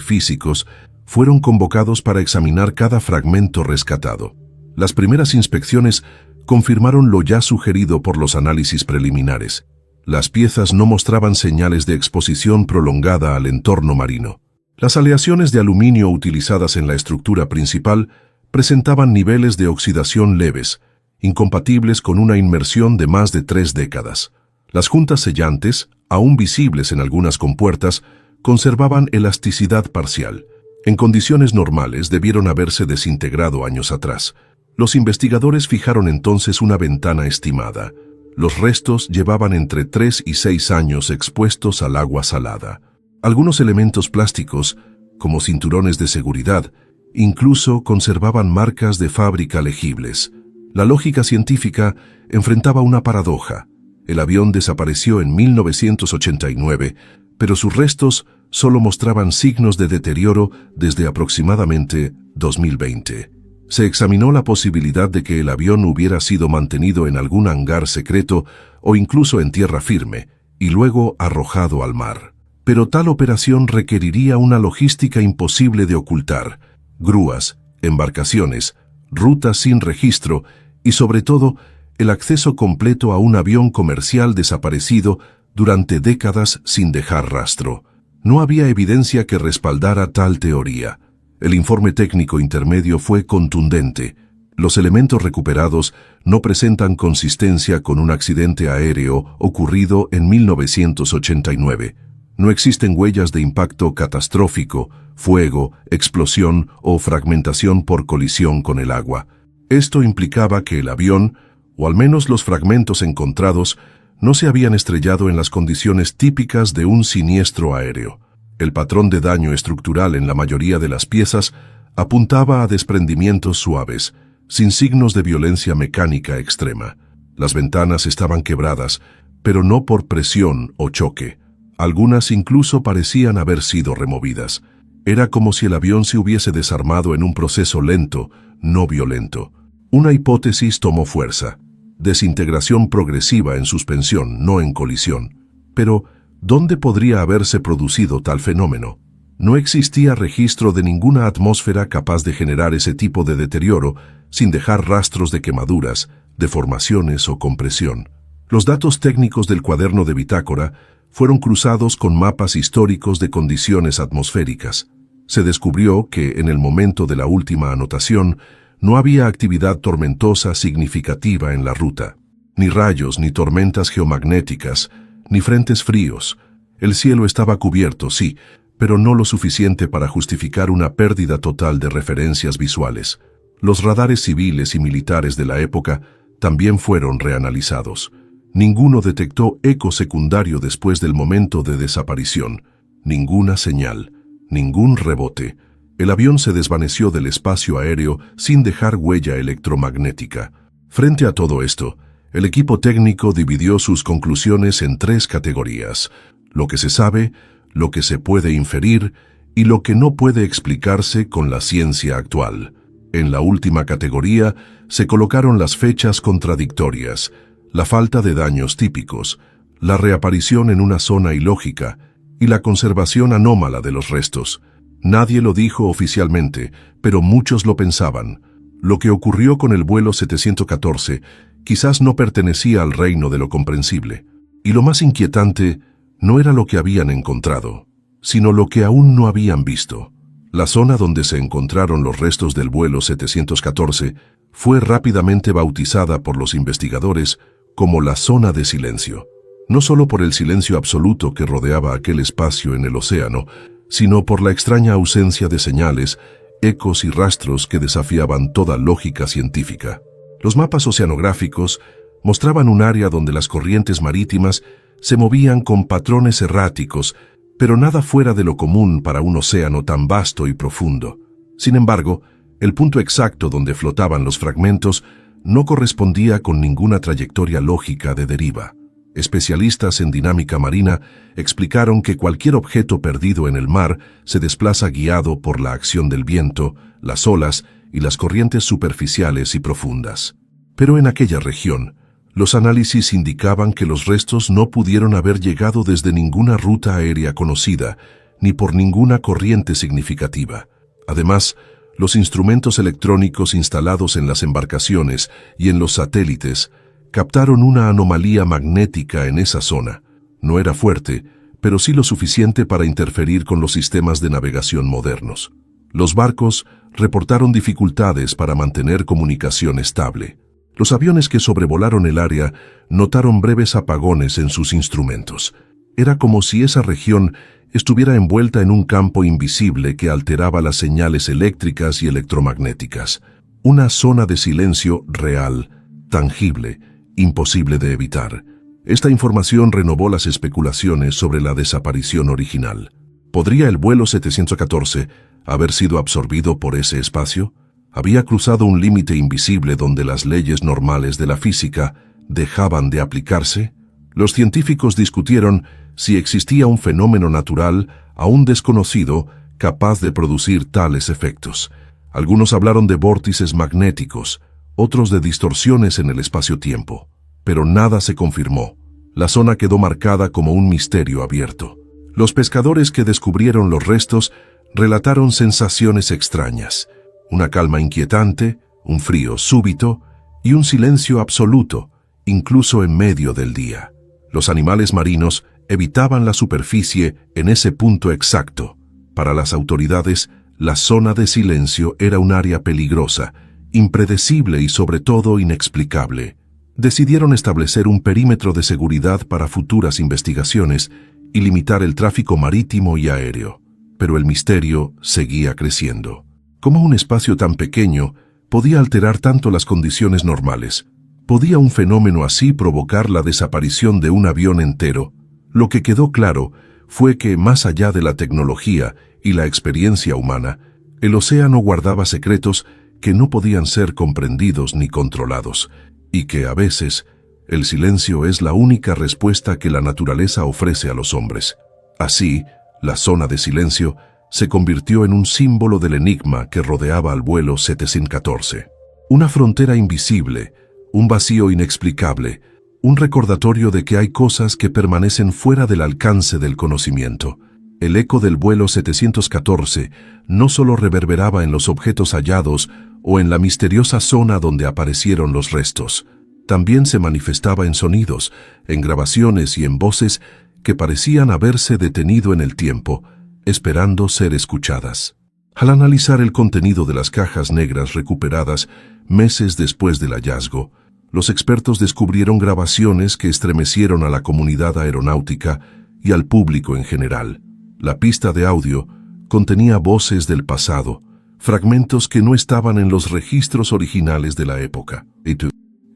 físicos fueron convocados para examinar cada fragmento rescatado. Las primeras inspecciones confirmaron lo ya sugerido por los análisis preliminares. Las piezas no mostraban señales de exposición prolongada al entorno marino. Las aleaciones de aluminio utilizadas en la estructura principal presentaban niveles de oxidación leves, incompatibles con una inmersión de más de 3 décadas. Las juntas sellantes, aún visibles en algunas compuertas, conservaban elasticidad parcial. En condiciones normales debieron haberse desintegrado años atrás. Los investigadores fijaron entonces una ventana estimada. Los restos llevaban entre 3 y 6 años expuestos al agua salada. Algunos elementos plásticos, como cinturones de seguridad, incluso conservaban marcas de fábrica legibles. La lógica científica enfrentaba una paradoja. El avión desapareció en 1989, pero sus restos solo mostraban signos de deterioro desde aproximadamente 2020. Se examinó la posibilidad de que el avión hubiera sido mantenido en algún hangar secreto o incluso en tierra firme, y luego arrojado al mar. Pero tal operación requeriría una logística imposible de ocultar: grúas, embarcaciones, rutas sin registro y, sobre todo, el acceso completo a un avión comercial desaparecido durante décadas sin dejar rastro. No había evidencia que respaldara tal teoría. El informe técnico intermedio fue contundente. Los elementos recuperados no presentan consistencia con un accidente aéreo ocurrido en 1989. No existen huellas de impacto catastrófico, fuego, explosión o fragmentación por colisión con el agua. Esto implicaba que el avión, o al menos los fragmentos encontrados, no se habían estrellado en las condiciones típicas de un siniestro aéreo. El patrón de daño estructural en la mayoría de las piezas apuntaba a desprendimientos suaves, sin signos de violencia mecánica extrema. Las ventanas estaban quebradas, pero no por presión o choque. Algunas incluso parecían haber sido removidas. Era como si el avión se hubiese desarmado en un proceso lento, no violento. Una hipótesis tomó fuerza: desintegración progresiva en suspensión, no en colisión. Pero, ¿dónde podría haberse producido tal fenómeno? No existía registro de ninguna atmósfera capaz de generar ese tipo de deterioro sin dejar rastros de quemaduras, deformaciones o compresión. Los datos técnicos del cuaderno de bitácora fueron cruzados con mapas históricos de condiciones atmosféricas. Se descubrió que, en el momento de la última anotación, no había actividad tormentosa significativa en la ruta. Ni rayos, ni tormentas geomagnéticas, ni frentes fríos. El cielo estaba cubierto, sí, pero no lo suficiente para justificar una pérdida total de referencias visuales. Los radares civiles y militares de la época también fueron reanalizados. Ninguno detectó eco secundario después del momento de desaparición. Ninguna señal, ningún rebote. El avión se desvaneció del espacio aéreo sin dejar huella electromagnética. Frente a todo esto, el equipo técnico dividió sus conclusiones en 3 categorías: lo que se sabe, lo que se puede inferir y lo que no puede explicarse con la ciencia actual. En la última categoría se colocaron las fechas contradictorias, la falta de daños típicos, la reaparición en una zona ilógica y la conservación anómala de los restos. Nadie lo dijo oficialmente, pero muchos lo pensaban. Lo que ocurrió con el vuelo 714 quizás no pertenecía al reino de lo comprensible. Y lo más inquietante no era lo que habían encontrado, sino lo que aún no habían visto. La zona donde se encontraron los restos del vuelo 714 fue rápidamente bautizada por los investigadores como la zona de silencio. No solo por el silencio absoluto que rodeaba aquel espacio en el océano, sino por la extraña ausencia de señales, ecos y rastros que desafiaban toda lógica científica. Los mapas oceanográficos mostraban un área donde las corrientes marítimas se movían con patrones erráticos, pero nada fuera de lo común para un océano tan vasto y profundo. Sin embargo, el punto exacto donde flotaban los fragmentos no correspondía con ninguna trayectoria lógica de deriva. Especialistas en dinámica marina explicaron que cualquier objeto perdido en el mar se desplaza guiado por la acción del viento, las olas y las corrientes superficiales y profundas. Pero en aquella región, los análisis indicaban que los restos no pudieron haber llegado desde ninguna ruta aérea conocida, ni por ninguna corriente significativa. Además, los instrumentos electrónicos instalados en las embarcaciones y en los satélites captaron una anomalía magnética en esa zona. No era fuerte, pero sí lo suficiente para interferir con los sistemas de navegación modernos. Los barcos reportaron dificultades para mantener comunicación estable. Los aviones que sobrevolaron el área notaron breves apagones en sus instrumentos. Era como si esa región estuviera envuelta en un campo invisible que alteraba las señales eléctricas y electromagnéticas. Una zona de silencio real, tangible, imposible de evitar. Esta información renovó las especulaciones sobre la desaparición original. ¿Podría el vuelo 714 haber sido absorbido por ese espacio? Había cruzado un límite invisible donde las leyes normales de la física dejaban de aplicarse. Los científicos discutieron si existía un fenómeno natural aún desconocido capaz de producir tales efectos. Algunos hablaron de vórtices magnéticos, otros de distorsiones en el espacio-tiempo. Pero nada se confirmó. La zona quedó marcada como un misterio abierto. Los pescadores que descubrieron los restos relataron sensaciones extrañas. Una calma inquietante, un frío súbito y un silencio absoluto, incluso en medio del día. Los animales marinos evitaban la superficie en ese punto exacto. Para las autoridades, la zona de silencio era un área peligrosa, impredecible y sobre todo inexplicable. Decidieron establecer un perímetro de seguridad para futuras investigaciones y limitar el tráfico marítimo y aéreo. Pero el misterio seguía creciendo. ¿Cómo un espacio tan pequeño podía alterar tanto las condiciones normales? ¿Podía un fenómeno así provocar la desaparición de un avión entero? Lo que quedó claro fue que, más allá de la tecnología y la experiencia humana, el océano guardaba secretos que no podían ser comprendidos ni controlados, y que a veces el silencio es la única respuesta que la naturaleza ofrece a los hombres. Así, la zona de silencio se convirtió en un símbolo del enigma que rodeaba al vuelo 714. Una frontera invisible, un vacío inexplicable, un recordatorio de que hay cosas que permanecen fuera del alcance del conocimiento. El eco del vuelo 714 no solo reverberaba en los objetos hallados o en la misteriosa zona donde aparecieron los restos, también se manifestaba en sonidos, en grabaciones y en voces que parecían haberse detenido en el tiempo, esperando ser escuchadas. Al analizar el contenido de las cajas negras recuperadas meses después del hallazgo, los expertos descubrieron grabaciones que estremecieron a la comunidad aeronáutica y al público en general. La pista de audio contenía voces del pasado, fragmentos que no estaban en los registros originales de la época.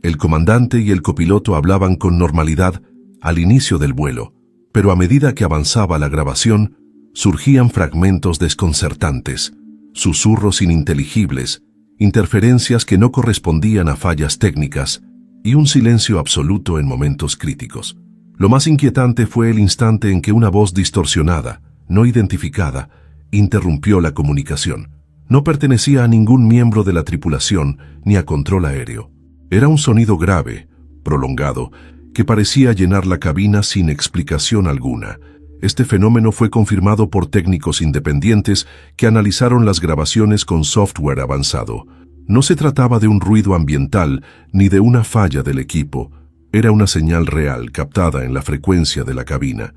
El comandante y el copiloto hablaban con normalidad al inicio del vuelo, pero a medida que avanzaba la grabación, surgían fragmentos desconcertantes, susurros ininteligibles, interferencias que no correspondían a fallas técnicas y un silencio absoluto en momentos críticos. Lo más inquietante fue el instante en que una voz distorsionada, no identificada, interrumpió la comunicación. No pertenecía a ningún miembro de la tripulación ni a control aéreo. Era un sonido grave, prolongado, que parecía llenar la cabina sin explicación alguna. Este fenómeno fue confirmado por técnicos independientes que analizaron las grabaciones con software avanzado. No se trataba de un ruido ambiental ni de una falla del equipo. Era una señal real captada en la frecuencia de la cabina.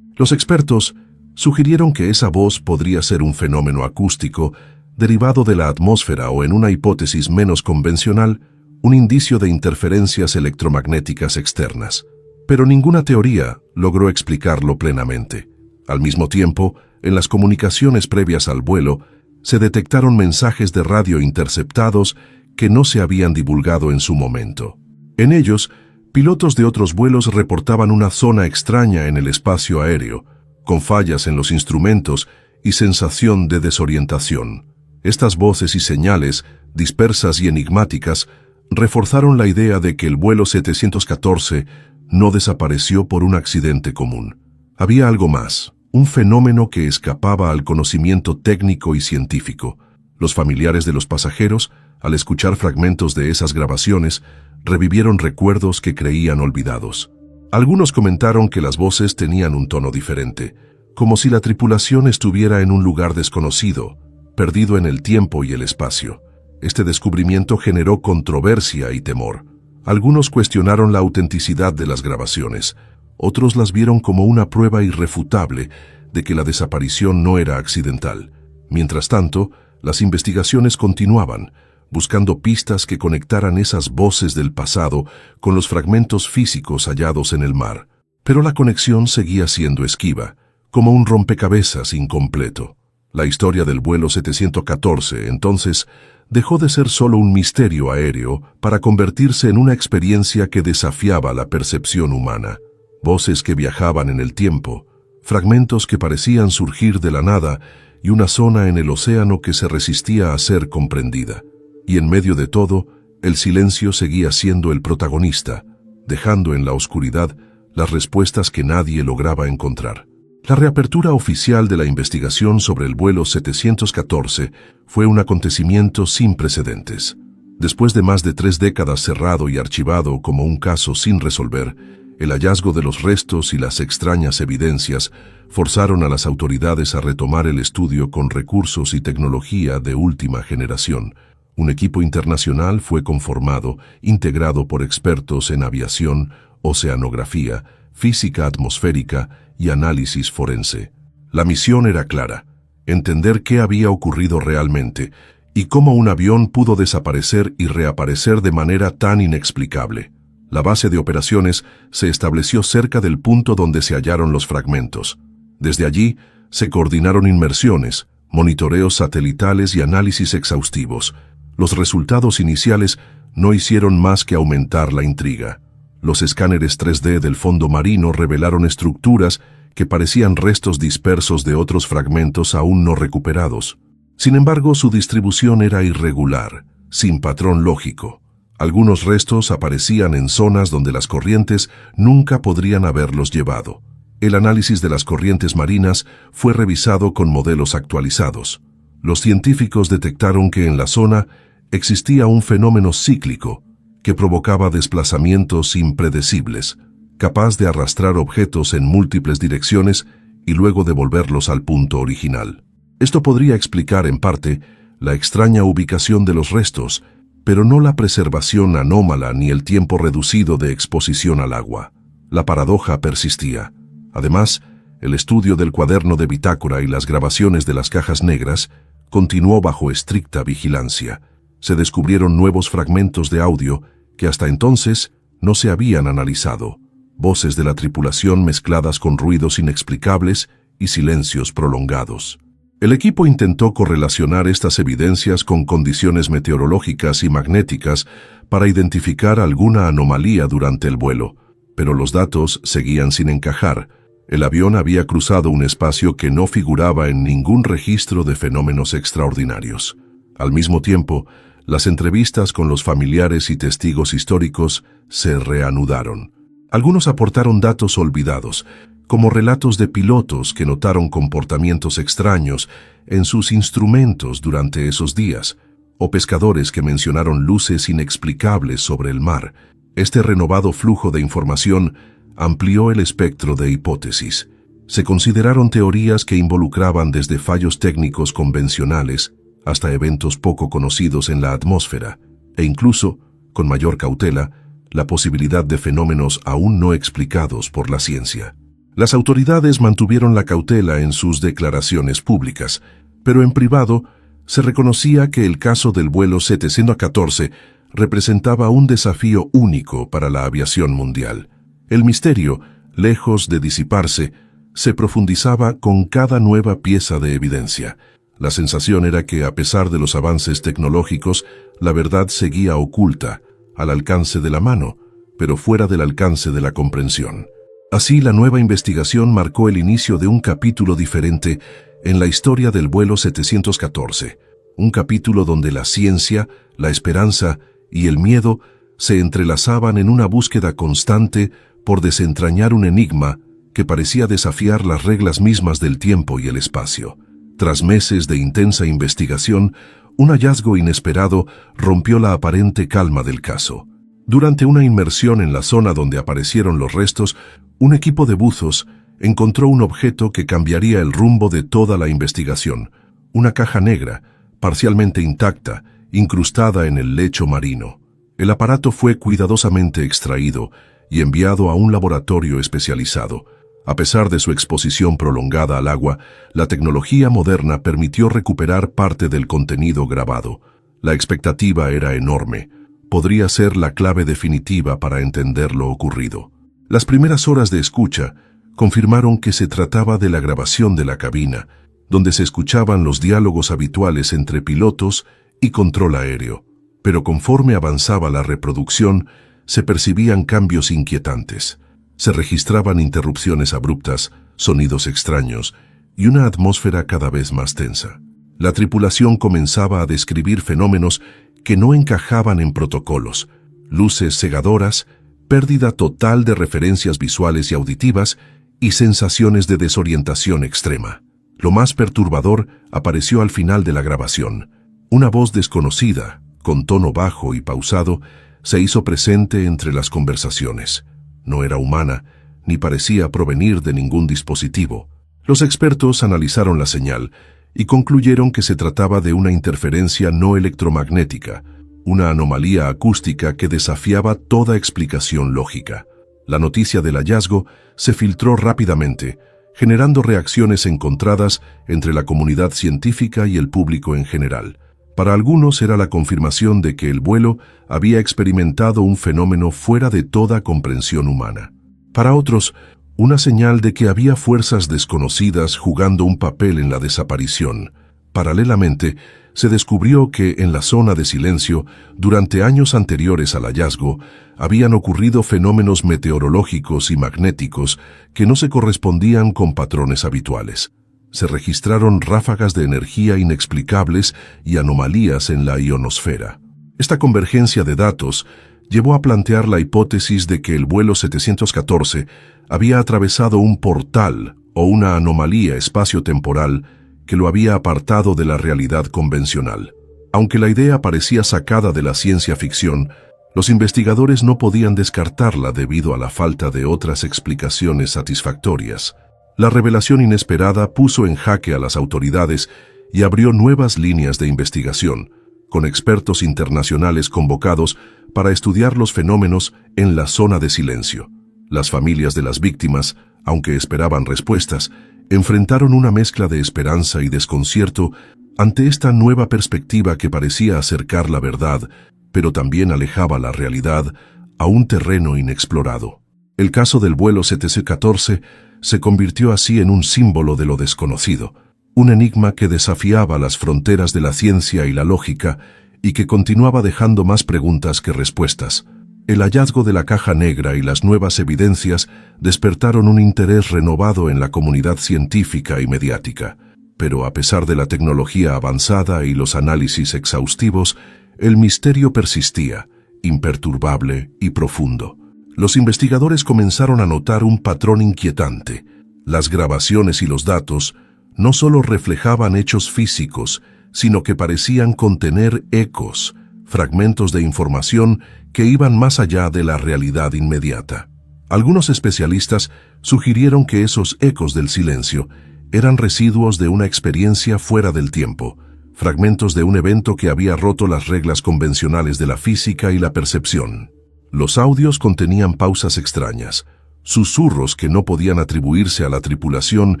Los expertos sugirieron que esa voz podría ser un fenómeno acústico derivado de la atmósfera o, en una hipótesis menos convencional, un indicio de interferencias electromagnéticas externas. Pero ninguna teoría logró explicarlo plenamente. Al mismo tiempo, en las comunicaciones previas al vuelo, se detectaron mensajes de radio interceptados que no se habían divulgado en su momento. En ellos, pilotos de otros vuelos reportaban una zona extraña en el espacio aéreo, con fallas en los instrumentos y sensación de desorientación. Estas voces y señales, dispersas y enigmáticas, reforzaron la idea de que el vuelo 714 no desapareció por un accidente común. Había algo más, un fenómeno que escapaba al conocimiento técnico y científico. Los familiares de los pasajeros, al escuchar fragmentos de esas grabaciones, revivieron recuerdos que creían olvidados. Algunos comentaron que las voces tenían un tono diferente, como si la tripulación estuviera en un lugar desconocido, perdido en el tiempo y el espacio. Este descubrimiento generó controversia y temor. Algunos cuestionaron la autenticidad de las grabaciones, otros las vieron como una prueba irrefutable de que la desaparición no era accidental. Mientras tanto, las investigaciones continuaban, buscando pistas que conectaran esas voces del pasado con los fragmentos físicos hallados en el mar. Pero la conexión seguía siendo esquiva, como un rompecabezas incompleto. La historia del vuelo 714, entonces, dejó de ser solo un misterio aéreo para convertirse en una experiencia que desafiaba la percepción humana. Voces que viajaban en el tiempo, fragmentos que parecían surgir de la nada y una zona en el océano que se resistía a ser comprendida. Y en medio de todo, el silencio seguía siendo el protagonista, dejando en la oscuridad las respuestas que nadie lograba encontrar. La reapertura oficial de la investigación sobre el vuelo 714 fue un acontecimiento sin precedentes. Después de más de 3 décadas cerrado y archivado como un caso sin resolver, el hallazgo de los restos y las extrañas evidencias forzaron a las autoridades a retomar el estudio con recursos y tecnología de última generación. Un equipo internacional fue conformado, integrado por expertos en aviación, oceanografía, física atmosférica y análisis forense. La misión era clara: entender qué había ocurrido realmente y cómo un avión pudo desaparecer y reaparecer de manera tan inexplicable. La base de operaciones se estableció cerca del punto donde se hallaron los fragmentos. Desde allí, se coordinaron inmersiones, monitoreos satelitales y análisis exhaustivos. Los resultados iniciales no hicieron más que aumentar la intriga. Los escáneres 3D del fondo marino revelaron estructuras que parecían restos dispersos de otros fragmentos aún no recuperados. Sin embargo, su distribución era irregular, sin patrón lógico. Algunos restos aparecían en zonas donde las corrientes nunca podrían haberlos llevado. El análisis de las corrientes marinas fue revisado con modelos actualizados. Los científicos detectaron que en la zona existía un fenómeno cíclico que provocaba desplazamientos impredecibles, capaz de arrastrar objetos en múltiples direcciones y luego devolverlos al punto original. Esto podría explicar, en parte, la extraña ubicación de los restos, pero no la preservación anómala ni el tiempo reducido de exposición al agua. La paradoja persistía. Además, el estudio del cuaderno de bitácora y las grabaciones de las cajas negras continuó bajo estricta vigilancia. Se descubrieron nuevos fragmentos de audio que hasta entonces no se habían analizado, voces de la tripulación mezcladas con ruidos inexplicables y silencios prolongados. El equipo intentó correlacionar estas evidencias con condiciones meteorológicas y magnéticas para identificar alguna anomalía durante el vuelo, pero los datos seguían sin encajar. El avión había cruzado un espacio que no figuraba en ningún registro de fenómenos extraordinarios. Al mismo tiempo, las entrevistas con los familiares y testigos históricos se reanudaron. Algunos aportaron datos olvidados, como relatos de pilotos que notaron comportamientos extraños en sus instrumentos durante esos días, o pescadores que mencionaron luces inexplicables sobre el mar. Este renovado flujo de información amplió el espectro de hipótesis. Se consideraron teorías que involucraban desde fallos técnicos convencionales hasta eventos poco conocidos en la atmósfera, e incluso, con mayor cautela, la posibilidad de fenómenos aún no explicados por la ciencia. Las autoridades mantuvieron la cautela en sus declaraciones públicas, pero en privado se reconocía que el caso del vuelo 714 representaba un desafío único para la aviación mundial. El misterio, lejos de disiparse, se profundizaba con cada nueva pieza de evidencia. La sensación era que, a pesar de los avances tecnológicos, la verdad seguía oculta, al alcance de la mano, pero fuera del alcance de la comprensión. Así, la nueva investigación marcó el inicio de un capítulo diferente en la historia del vuelo 714, un capítulo donde la ciencia, la esperanza y el miedo se entrelazaban en una búsqueda constante por desentrañar un enigma que parecía desafiar las reglas mismas del tiempo y el espacio. Tras meses de intensa investigación, un hallazgo inesperado rompió la aparente calma del caso. Durante una inmersión en la zona donde aparecieron los restos, un equipo de buzos encontró un objeto que cambiaría el rumbo de toda la investigación. Una caja negra, parcialmente intacta, incrustada en el lecho marino. El aparato fue cuidadosamente extraído y enviado a un laboratorio especializado. A pesar de su exposición prolongada al agua, la tecnología moderna permitió recuperar parte del contenido grabado. La expectativa era enorme. Podría ser la clave definitiva para entender lo ocurrido. Las primeras horas de escucha confirmaron que se trataba de la grabación de la cabina, donde se escuchaban los diálogos habituales entre pilotos y control aéreo. Pero conforme avanzaba la reproducción, se percibían cambios inquietantes. Se registraban interrupciones abruptas, sonidos extraños y una atmósfera cada vez más tensa. La tripulación comenzaba a describir fenómenos que no encajaban en protocolos: luces cegadoras, pérdida total de referencias visuales y auditivas y sensaciones de desorientación extrema. Lo más perturbador apareció al final de la grabación. Una voz desconocida, con tono bajo y pausado, se hizo presente entre las conversaciones. No era humana, ni parecía provenir de ningún dispositivo. Los expertos analizaron la señal y concluyeron que se trataba de una interferencia no electromagnética, una anomalía acústica que desafiaba toda explicación lógica. La noticia del hallazgo se filtró rápidamente, generando reacciones encontradas entre la comunidad científica y el público en general. Para algunos era la confirmación de que el vuelo había experimentado un fenómeno fuera de toda comprensión humana. Para otros, una señal de que había fuerzas desconocidas jugando un papel en la desaparición. Paralelamente, se descubrió que en la zona de silencio, durante años anteriores al hallazgo, habían ocurrido fenómenos meteorológicos y magnéticos que no se correspondían con patrones habituales. Se registraron ráfagas de energía inexplicables y anomalías en la ionosfera. Esta convergencia de datos llevó a plantear la hipótesis de que el vuelo 714 había atravesado un portal o una anomalía espacio-temporal que lo había apartado de la realidad convencional. Aunque la idea parecía sacada de la ciencia ficción, los investigadores no podían descartarla debido a la falta de otras explicaciones satisfactorias. La revelación inesperada puso en jaque a las autoridades y abrió nuevas líneas de investigación, con expertos internacionales convocados para estudiar los fenómenos en la zona de silencio. Las familias de las víctimas, aunque esperaban respuestas, enfrentaron una mezcla de esperanza y desconcierto ante esta nueva perspectiva que parecía acercar la verdad, pero también alejaba la realidad a un terreno inexplorado. El caso del vuelo 714 se convirtió así en un símbolo de lo desconocido, un enigma que desafiaba las fronteras de la ciencia y la lógica y que continuaba dejando más preguntas que respuestas. El hallazgo de la caja negra y las nuevas evidencias despertaron un interés renovado en la comunidad científica y mediática. Pero a pesar de la tecnología avanzada y los análisis exhaustivos, el misterio persistía, imperturbable y profundo. Los investigadores comenzaron a notar un patrón inquietante. Las grabaciones y los datos no solo reflejaban hechos físicos, sino que parecían contener ecos, fragmentos de información que iban más allá de la realidad inmediata. Algunos especialistas sugirieron que esos ecos del silencio eran residuos de una experiencia fuera del tiempo, fragmentos de un evento que había roto las reglas convencionales de la física y la percepción. Los audios contenían pausas extrañas, susurros que no podían atribuirse a la tripulación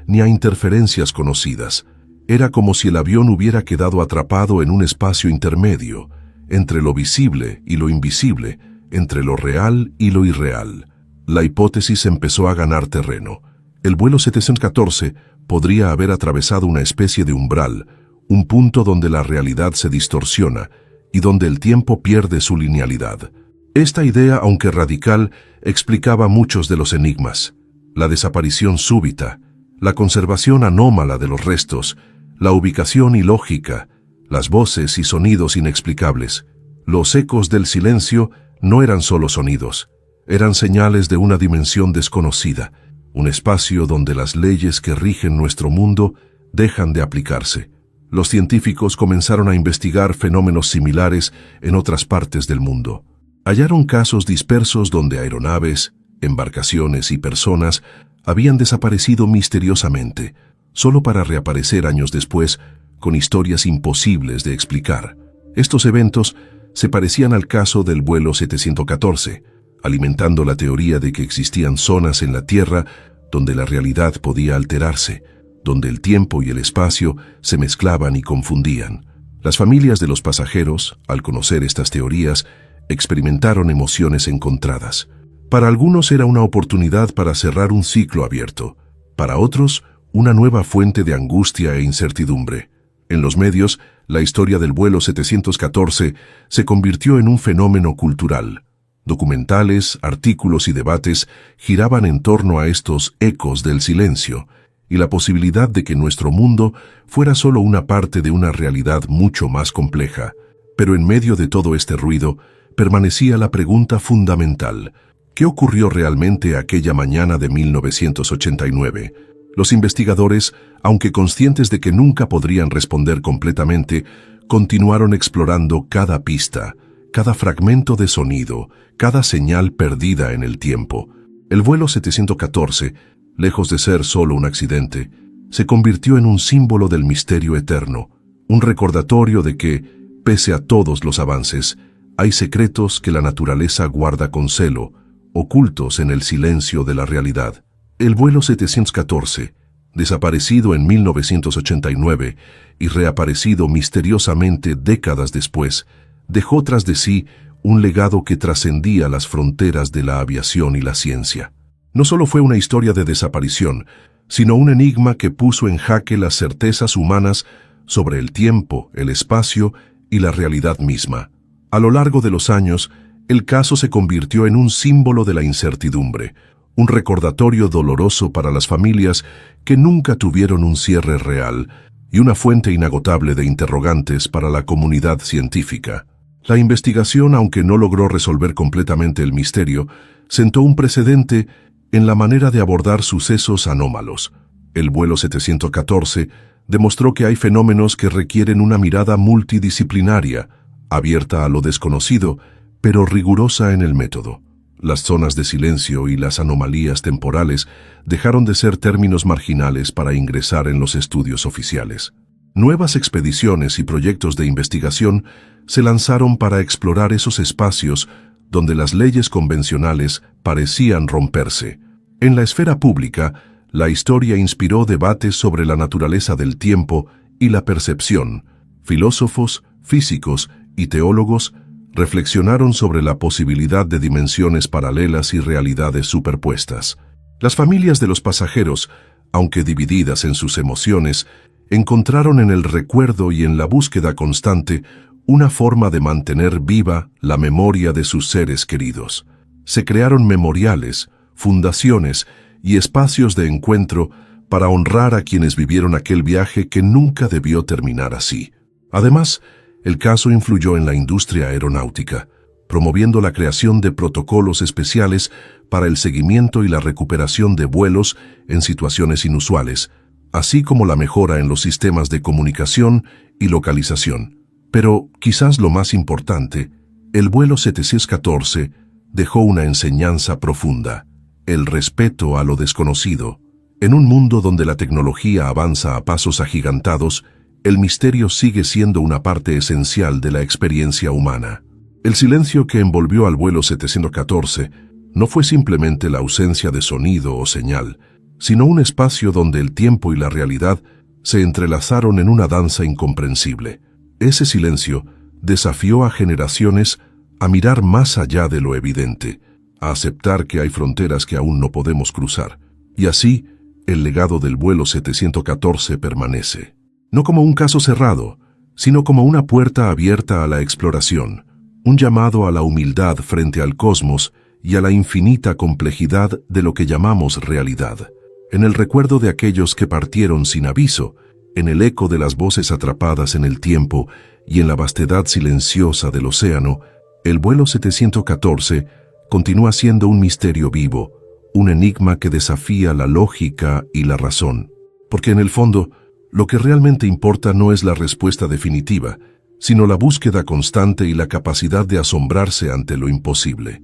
ni a interferencias conocidas. Era como si el avión hubiera quedado atrapado en un espacio intermedio, entre lo visible y lo invisible, entre lo real y lo irreal. La hipótesis empezó a ganar terreno. El vuelo 714 podría haber atravesado una especie de umbral, un punto donde la realidad se distorsiona y donde el tiempo pierde su linealidad. Esta idea, aunque radical, explicaba muchos de los enigmas: la desaparición súbita, la conservación anómala de los restos, la ubicación ilógica, las voces y sonidos inexplicables. Los ecos del silencio no eran solo sonidos, eran señales de una dimensión desconocida, un espacio donde las leyes que rigen nuestro mundo dejan de aplicarse. Los científicos comenzaron a investigar fenómenos similares en otras partes del mundo. Hallaron casos dispersos donde aeronaves, embarcaciones y personas habían desaparecido misteriosamente, solo para reaparecer años después con historias imposibles de explicar. Estos eventos se parecían al caso del vuelo 714, alimentando la teoría de que existían zonas en la Tierra donde la realidad podía alterarse, donde el tiempo y el espacio se mezclaban y confundían. Las familias de los pasajeros, al conocer estas teorías, experimentaron emociones encontradas. Para algunos era una oportunidad para cerrar un ciclo abierto, para otros, una nueva fuente de angustia e incertidumbre. En los medios, la historia del vuelo 714 se convirtió en un fenómeno cultural. Documentales, artículos y debates giraban en torno a estos ecos del silencio y la posibilidad de que nuestro mundo fuera solo una parte de una realidad mucho más compleja. Pero en medio de todo este ruido, permanecía la pregunta fundamental: ¿qué ocurrió realmente aquella mañana de 1989? Los investigadores, aunque conscientes de que nunca podrían responder completamente, continuaron explorando cada pista, cada fragmento de sonido, cada señal perdida en el tiempo. El vuelo 714, lejos de ser solo un accidente, se convirtió en un símbolo del misterio eterno, un recordatorio de que, pese a todos los avances, hay secretos que la naturaleza guarda con celo, ocultos en el silencio de la realidad. El vuelo 714, desaparecido en 1989 y reaparecido misteriosamente décadas después, dejó tras de sí un legado que trascendía las fronteras de la aviación y la ciencia. No solo fue una historia de desaparición, sino un enigma que puso en jaque las certezas humanas sobre el tiempo, el espacio y la realidad misma. A lo largo de los años, el caso se convirtió en un símbolo de la incertidumbre, un recordatorio doloroso para las familias que nunca tuvieron un cierre real y una fuente inagotable de interrogantes para la comunidad científica. La investigación, aunque no logró resolver completamente el misterio, sentó un precedente en la manera de abordar sucesos anómalos. El vuelo 714 demostró que hay fenómenos que requieren una mirada multidisciplinaria, abierta a lo desconocido, pero rigurosa en el método. Las zonas de silencio y las anomalías temporales dejaron de ser términos marginales para ingresar en los estudios oficiales. Nuevas expediciones y proyectos de investigación se lanzaron para explorar esos espacios donde las leyes convencionales parecían romperse. En la esfera pública, la historia inspiró debates sobre la naturaleza del tiempo y la percepción. Filósofos, físicos y teólogos reflexionaron sobre la posibilidad de dimensiones paralelas y realidades superpuestas. Las familias de los pasajeros, aunque divididas en sus emociones, encontraron en el recuerdo y en la búsqueda constante una forma de mantener viva la memoria de sus seres queridos. Se crearon memoriales, fundaciones y espacios de encuentro para honrar a quienes vivieron aquel viaje que nunca debió terminar así. Además, el caso influyó en la industria aeronáutica, promoviendo la creación de protocolos especiales para el seguimiento y la recuperación de vuelos en situaciones inusuales, así como la mejora en los sistemas de comunicación y localización. Pero, quizás lo más importante, el vuelo 714 dejó una enseñanza profunda: el respeto a lo desconocido. En un mundo donde la tecnología avanza a pasos agigantados, el misterio sigue siendo una parte esencial de la experiencia humana. El silencio que envolvió al vuelo 714 no fue simplemente la ausencia de sonido o señal, sino un espacio donde el tiempo y la realidad se entrelazaron en una danza incomprensible. Ese silencio desafió a generaciones a mirar más allá de lo evidente, a aceptar que hay fronteras que aún no podemos cruzar. Y así, el legado del vuelo 714 permanece. No como un caso cerrado, sino como una puerta abierta a la exploración, un llamado a la humildad frente al cosmos y a la infinita complejidad de lo que llamamos realidad. En el recuerdo de aquellos que partieron sin aviso, en el eco de las voces atrapadas en el tiempo y en la vastedad silenciosa del océano, el vuelo 714 continúa siendo un misterio vivo, un enigma que desafía la lógica y la razón. Porque en el fondo, Lo que realmente importa no es la respuesta definitiva, sino la búsqueda constante y la capacidad de asombrarse ante lo imposible.